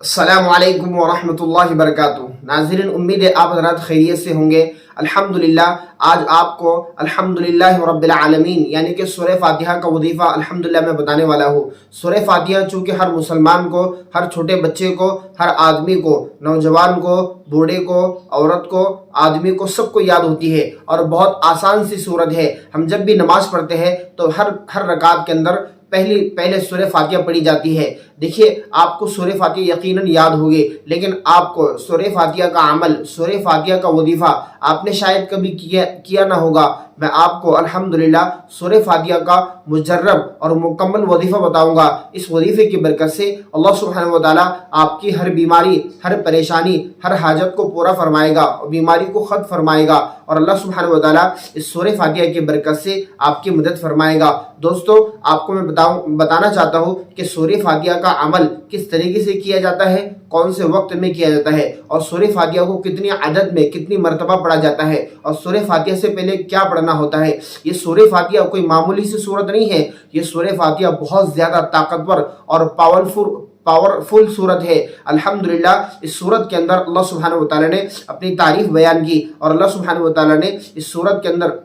अस्सलामुअलैकुम वरहमतुल्लाहि वबरकातुहू। नाज़रीन, उम्मीद है आप हज़रात खैरियत से होंगे। अल्हम्दुलिल्लाह आज आपको अल्हम्दुलिल्लाह रब्बिल आलमीन यानी कि सूरह फातिहा का वजीफ़ा अल्हम्दुलिल्लाह मैं बताने वाला हूँ। सूरह फातिहा चूँकि हर मुसलमान को, हर छोटे बच्चे को, हर आदमी को, नौजवान को, बूढ़े को, औरत को, आदमी को, सबको याद होती है और बहुत आसान सी सूरत है। हम जब भी नमाज़ पढ़ते हैं तो हर रकात के अंदर पहले सूरह फातिहा पढ़ी जाती है। देखिए, आपको सूरह फातिहा यकीनन याद होगी, लेकिन आपको सूरह फातिहा का अमल, सूरह फातिहा का वजीफ़ा आपने शायद कभी किया ना होगा। मैं आपको अल्हम्दुलिल्लाह सूरह फातिहा का मुजर्रब और मुकम्मल वजीफ़ा बताऊंगा। इस वजीफ़े की बरकत से अल्लाह सुब्हानहू व तआला आपकी हर बीमारी, हर परेशानी, हर हाजत को पूरा फरमाएगा और बीमारी को ख़त्म फरमाएगा और अल्लाह सुब्हानहू व तआला इस सूरह फातिहा की बरकत से आपकी मदद फरमाएगा। दोस्तों, आपको मैं बताना चाहता हूँ कि सूरह फातिहा का अमल किस तरीके से किया जाता है, कौन से वक्त में किया जाता है और सूरह फातिहा को कितनी अदद में, कितनी मरतबा पढ़ा जाता है और सूरह फातिहा से पहले क्या पढ़ना होता है। ये सूरह फातिहा कोई मामूली सी सूरत नहीं है। ये सूरह फातिहा बहुत ज़्यादा ताकतवर और पावरफुल सूरत है। अल्हम्दुलिल्लाह इस सूरत के अंदर अल्लाह सुब्हानहू व तआला ने अपनी तारीफ बयान की और अल्लाह सुब्हानहू व तआला ने इस सूरत के अंदर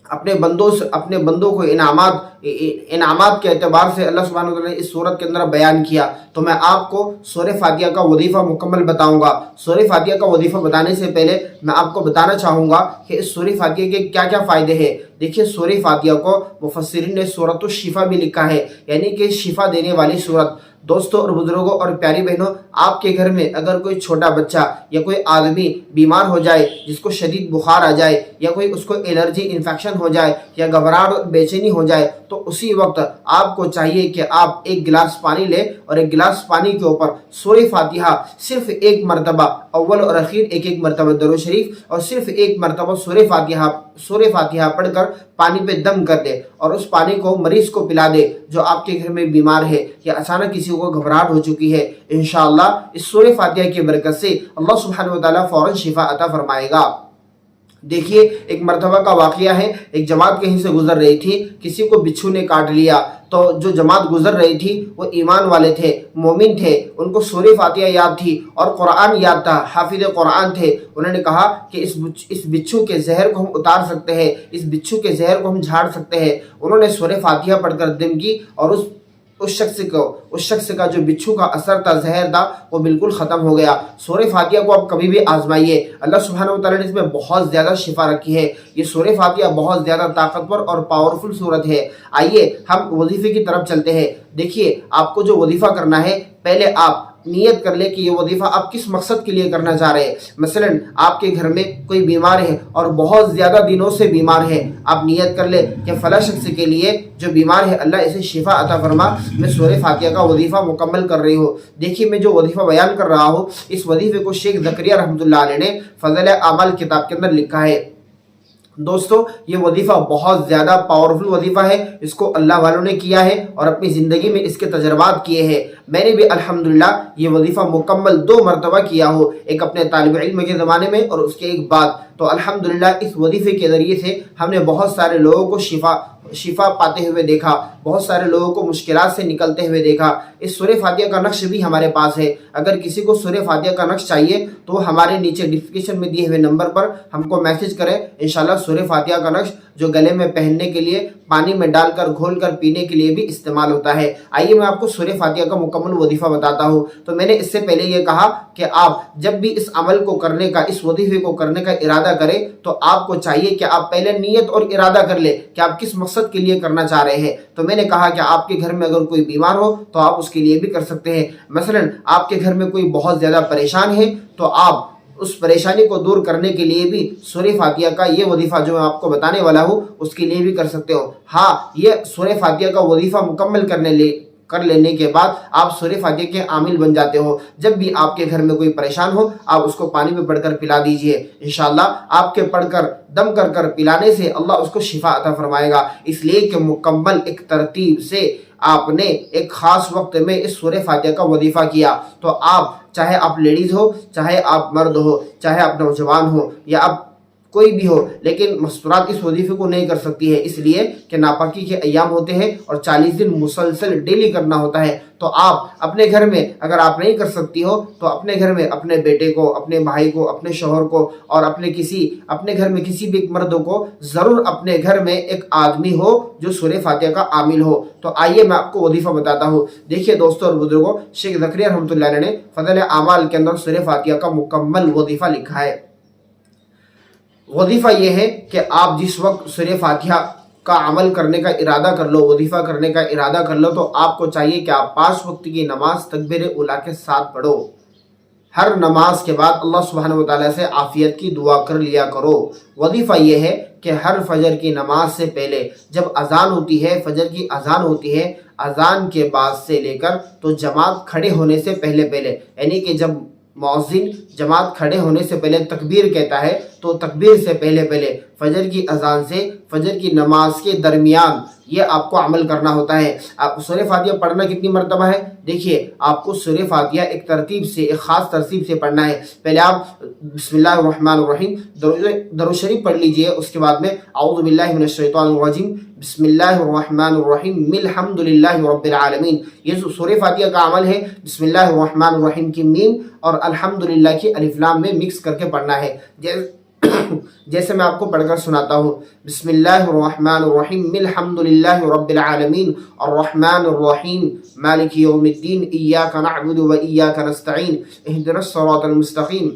अपने बंदों को इनामात के एतबार से अल्लाह सुब्हानहू व तआला ने इस सूरत के अंदर बयान किया। तो मैं आपको सूरह फातिहा का वजीफ़ा मुकम्मल बताऊंगा। सूरह फातिहा का वजीफ़ा बताने से पहले मैं आपको बताना चाहूँगा कि इस सूरह फातिहा के क्या क्या फ़ायदे हैं। देखिए, सूरह फातिहा को मुफस्सिरीन ने सूरतुश शिफा भी लिखा है, यानी कि शिफा देने वाली सूरत। दोस्तों और बुजुर्गों और प्यारी बहनों, आपके घर में अगर कोई छोटा बच्चा या कोई आदमी बीमार हो जाए, जिसको शदीद बुखार आ जाए या कोई उसको एलर्जी इन्फेक्शन हो जाए या घबराहट और बेचैनी हो जाए, तो उसी वक्त आपको चाहिए कि आप एक गिलास पानी लें और एक गिलास पानी के ऊपर सूरह फातिहा सिर्फ एक मरतबा, अव्वल और आखिर एक एक मरतबा दरूद शरीफ और सिर्फ एक मरतबा सूरह फातिहा पढ़कर पानी पे दम कर दे और उस पानी को मरीज को पिला दे जो आपके घर में बीमार है या अचानक किसी को घबराहट हो चुकी है। इंशाअल्लाह इस सूरह फातिहा की बरकत से अल्लाह सुब्हानहू व तआला फौरन शिफा अता फरमाएगा। देखिए, एक मरतबा का वाक़या है। एक जमात कहीं से गुजर रही थी, किसी को बिच्छू ने काट लिया। तो जो जमात गुजर रही थी वो ईमान वाले थे, मोमिन थे, उनको सूरह फातिहा याद थी और कुरान याद था, हाफिज़ कुरान थे। उन्होंने कहा कि इस बिच्छू के जहर को हम उतार सकते हैं, इस बिच्छू के जहर को हम झाड़ सकते हैं। उन्होंने सूरह फातिहा पढ़कर दम की और उस शख्स का जो बिच्छू का असर था, जहर था, वो बिल्कुल ख़त्म हो गया। सूरह फातिहा को आप कभी भी आजमाइए। अल्लाह सुब्हानहू व तआला ने इसमें बहुत ज़्यादा शिफा रखी है। ये सूरह फातिहा बहुत ज़्यादा ताकतवर और पावरफुल सूरत है। आइए हम वजीफ़े की तरफ चलते हैं। देखिए, आपको जो वजीफ़ा करना है, पहले आप नियत कर ले कि ये वजीफ़ा आप किस मकसद के लिए करना चाह रहे हैं। मसलन आपके घर में कोई बीमार है और बहुत ज़्यादा दिनों से बीमार है, आप नियत कर ले कि फ़ला शख्स के लिए जो बीमार है अल्लाह इसे शिफा अता फरमा, मैं सूरह फातिहा का वजीफ़ा मुकम्मल कर रही हूँ। देखिए, मैं जो वजीफ़ा बयान कर रहा हूँ, इस वजीफ़े को शेख ज़करिया रहमतुल्लाह अलैह ने फ़ज़ल आमाल किताब के अंदर लिखा है। दोस्तों, ये वजीफ़ा बहुत ज़्यादा पावरफुल वजीफ़ा है। इसको अल्लाह वालों ने किया है और अपनी ज़िंदगी में इसके तजर्बात किए हैं। मैंने भी अल्हम्दुलिल्लाह ये वजीफ़ा मुकम्मल 2 मरतबा किया हो, एक अपने तालिब इल्म के ज़माने में और उसके एक बाद। तो अल्हम्दुलिल्लाह इस वजीफ़े के ज़रिए से हमने बहुत सारे लोगों को शिफा पाते हुए देखा, बहुत सारे लोगों को मुश्किलात से निकलते हुए देखा। इस सूरह फातिहा का नक्श भी हमारे पास है। अगर किसी को सूरह फातिहा का नक्श चाहिए तो हमारे नीचे डिस्क्रिप्शन में दिए हुए नंबर पर हमको मैसेज करें। इंशाल्लाह सूरह फातिहा का नक्श जो गले में पहनने के लिए, पानी में डालकर घोलकर पीने के लिए भी इस्तेमाल होता है। आइए मैं आपको सूरह फातिहा का मुकम्मल वजीफ़ा बताता हूँ। तो मैंने इससे पहले ये कहा कि आप जब भी इस अमल को करने का, इस वजीफ़े को करने का इरादा करें तो आपको चाहिए कि आप पहले नियत और इरादा कर ले कि आप किस मकसद के लिए करना चाह रहे हैं। तो मैंने कहा कि आपके घर में अगर कोई बीमार हो तो आप उसके लिए भी कर सकते हैं। मसलन आपके घर में कोई बहुत ज़्यादा परेशान है तो आप उस परेशानी को दूर करने के लिए भी सूरह फातिहा का ये वजीफ़ा जो मैं आपको बताने वाला हूँ उसके लिए भी कर सकते हो। हाँ, ये सूरह फातिहा का वजीफ़ा मुकम्मल कर लेने के बाद आप सूरह फातिहा के आमिल बन जाते हो। जब भी आपके घर में कोई परेशान हो, आप उसको पानी में पढ़कर पिला दीजिए। इंशाअल्लाह आपके पढ़कर दम कर पिलाने से अल्लाह उसको शिफा अता फरमाएगा। इसलिए कि मुकम्मल एक तरतीब से आपने एक ख़ास वक्त में इस सूरह फातिहा का वजीफ़ा किया तो आप, चाहे आप लेडीज़ हो, चाहे आप मर्द हो, चाहे आप नौजवान हो या आप कोई भी हो, लेकिन मस्तूरात इस वजीफे को नहीं कर सकती है, इसलिए कि नापाकी के अय्याम होते हैं और 40 दिन मुसलसल डेली करना होता है। तो आप अपने घर में अगर आप नहीं कर सकती हो तो अपने घर में अपने बेटे को, अपने भाई को, अपने शौहर को और अपने घर में किसी भी एक मर्द को ज़रूर अपने घर में एक आदमी हो जो सूरह फातिहा का आमिल हो। तो आइए मैं आपको वजीफा बताता हूँ। देखिए दोस्तों और बुजुर्गों, शेख ज़करिया रहमतुल्लाह अलैह ने फज़ल आमाल के अंदर सूरह फातिहा का मुकम्मल वजीफा लिखा है। वजीफा ये है कि आप जिस वक्त सूरह फातिहा का अमल करने का इरादा कर लो, वजीफा करने का इरादा कर लो, तो आपको चाहिए कि आप 5 वक्त की नमाज तकबीर उला के साथ पढ़ो। हर नमाज के बाद अल्लाह सुब्हानहू व तआला से आफियत की दुआ कर लिया करो। वजीफा ये है कि हर फजर की नमाज से पहले जब अजान होती है, फजर की अजान होती है, अजान के बाद से लेकर तो जमात खड़े होने से पहले यानी कि जब मौज़िन जमात खड़े होने से पहले तकबीर कहता है तो तकबीर से पहले फजर की अजान से फजर की नमाज के दरमियान ये आपको अमल करना होता है। आप सूरह फातिहा पढ़ना कितनी मरतबा है? देखिए, आपको सूरह फातिहा एक तरतीब से, एक ख़ास तरतीब से पढ़ना है। पहले आप बिस्मिल्लाहिर्रहमानिर्रहीम दरूद शरीफ पढ़ लीजिए, उसके बाद में औज़ु बिल्लाहि मिनश शैतानिर रजीम बिस्मिल्लाहिर्रहमानिर्रहीम अल्हम्दुलिल्लाहि रब्बिल आलमीन। ये जो सूरह फातिहा का अमल है, बिस्मिल्लाहिर्रहमानिर्रहीम की मीम और अल्हम्दुलिल्लाह की अलिफ लाम में मिक्स करके पढ़ना है। जैसे मैं आपको पढ़कर सुनाता हूँ। बिस्मिल्लाहिर्रहमानिर्रहीम अल्हम्दुलिल्लाहि रब्बिल आलमीन अर्रहमानिर्रहीम मालिकि यौमिद्दीन इय्याका नअबुदु व इय्याका नस्तईन इहदिनस सिरातल मुस्तकीम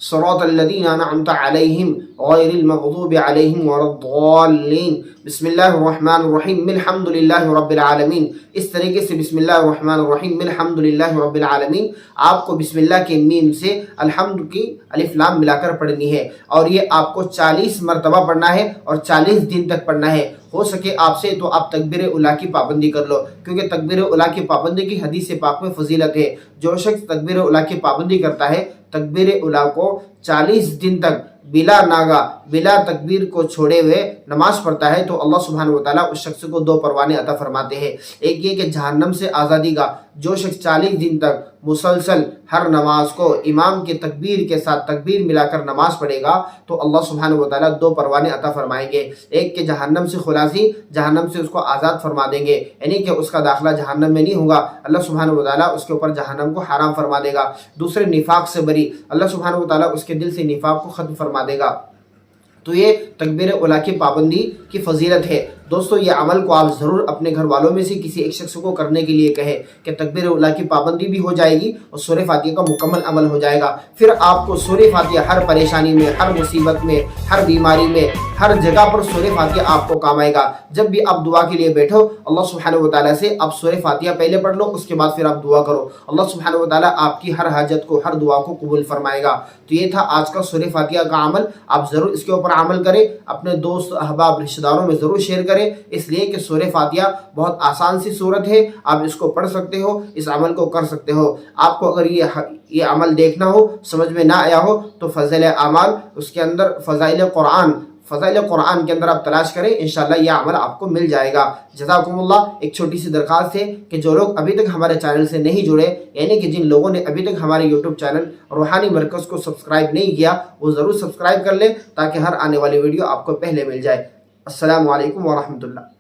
सिरातल लज़ीना अनअमता अलैहिम गैरिल मग़दूबि अलैहिम वलद्दाल्लीन बिस्मिल्लाहिर्रहमानिर्रहीम अल्हम्दुलिल्लाहि रब्बिल आलमीन। इस तरीके से बिस्मिल्लाहिर्रहमानिर्रहीम अल्हम्दुलिल्लाहि रब्बिल आलमीन आपको बिस्मिल्लाह के मीम से अल्हम्द की अलिफ लाम मिलाकर पढ़नी है और ये आपको 40 मरतबा पढ़ना है और 40 दिन तक पढ़ना है। हो सके आपसे तो आप तकबीर उला की पाबंदी कर लो, क्योंकि तकबीर उला की पाबंदी की हदीस पाक में फजीलत है। जो शख्स तकबीर उला की पाबंदी करता है, तकबीर उला को 40 दिन तक बिला नागा, बिला तकबीर को छोड़े हुए नमाज पढ़ता है, तो अल्लाह सुब्हानहू व तआला उस शख्स को 2 परवाने अता फरमाते हैं। एक ये कि जहन्नम से आज़ादी का, जो शख्स 40 दिन तक मुसलसल हर नमाज को इमाम के तकबीर के साथ तकबीर मिलाकर नमाज पढ़ेगा, तो अल्लाह सुब्हानहू व तआला 2 परवाने अता फरमाएंगे। एक के जहन्नम से खुलासी, जहन्नम से उसको आज़ाद फरमा देंगे, यानी कि उसका दाखिला जहन्नम में नहीं होगा, अल्लाह सुब्हानहू व तआला उसके ऊपर जहन्नम को हराम फरमा देगा। दूसरे निफाक से बरी, अल्लाह सुब्हानहू व तआला उसके दिल से निफाक को ख़त्म फरमा देगा। तो ये तकबीर उला की पाबंदी की फजीलत है। दोस्तों, ये अमल को आप ज़रूर अपने घर वालों में से किसी एक शख्स को करने के लिए कहें कि तकबीर उला की पाबंदी भी हो जाएगी और सूरह फातिहा का मुकम्मल अमल हो जाएगा। फिर आपको सूरह फातिहा हर परेशानी में, हर मुसीबत में, हर बीमारी में, हर जगह पर सूरह फातिहा आपको काम आएगा। जब भी आप दुआ के लिए बैठो, अल्लाह सुब्हानहू व तआला से आप सूरह फातिहा पहले पढ़ लो, उसके बाद फिर आप दुआ करो। अल्लाह सुब्हानहू व तआला आपकी हर हाजत को, हर दुआ को कबूल फरमाएगा। तो ये था आज का सूरह फातिहा का अमल। आप ज़रूर इसके ऊपर अमल करें, अपने दोस्त, अहबाब, रिश्तेदारों में ज़रूर शेयर करें, इसलिए कि सूरह फातिहा बहुत आसान सी सूरत है। आप इसको पढ़ सकते हो, इस अमल को कर सकते हो। आपको अगर ये अमल देखना हो, समझ में ना आया हो, तो फज़ल आमाल, उसके अंदर फ़ज़ाइल कुरान के अंदर आप तलाश करें, इंशाअल्लाह यह अमल आपको मिल जाएगा। जज़ाकुमुल्लाह। एक छोटी सी दरख्वास्त है कि जो लोग अभी तक हमारे चैनल से नहीं जुड़े, यानी कि जिन लोगों ने अभी तक हमारे यूट्यूब चैनल रूहानी मरकज़ को सब्सक्राइब नहीं किया, वो ज़रूर सब्सक्राइब कर लें ताकि हर आने वाली वीडियो आपको पहले मिल जाए। अस्सलामु अलैकुम व रहमतुल्लाह।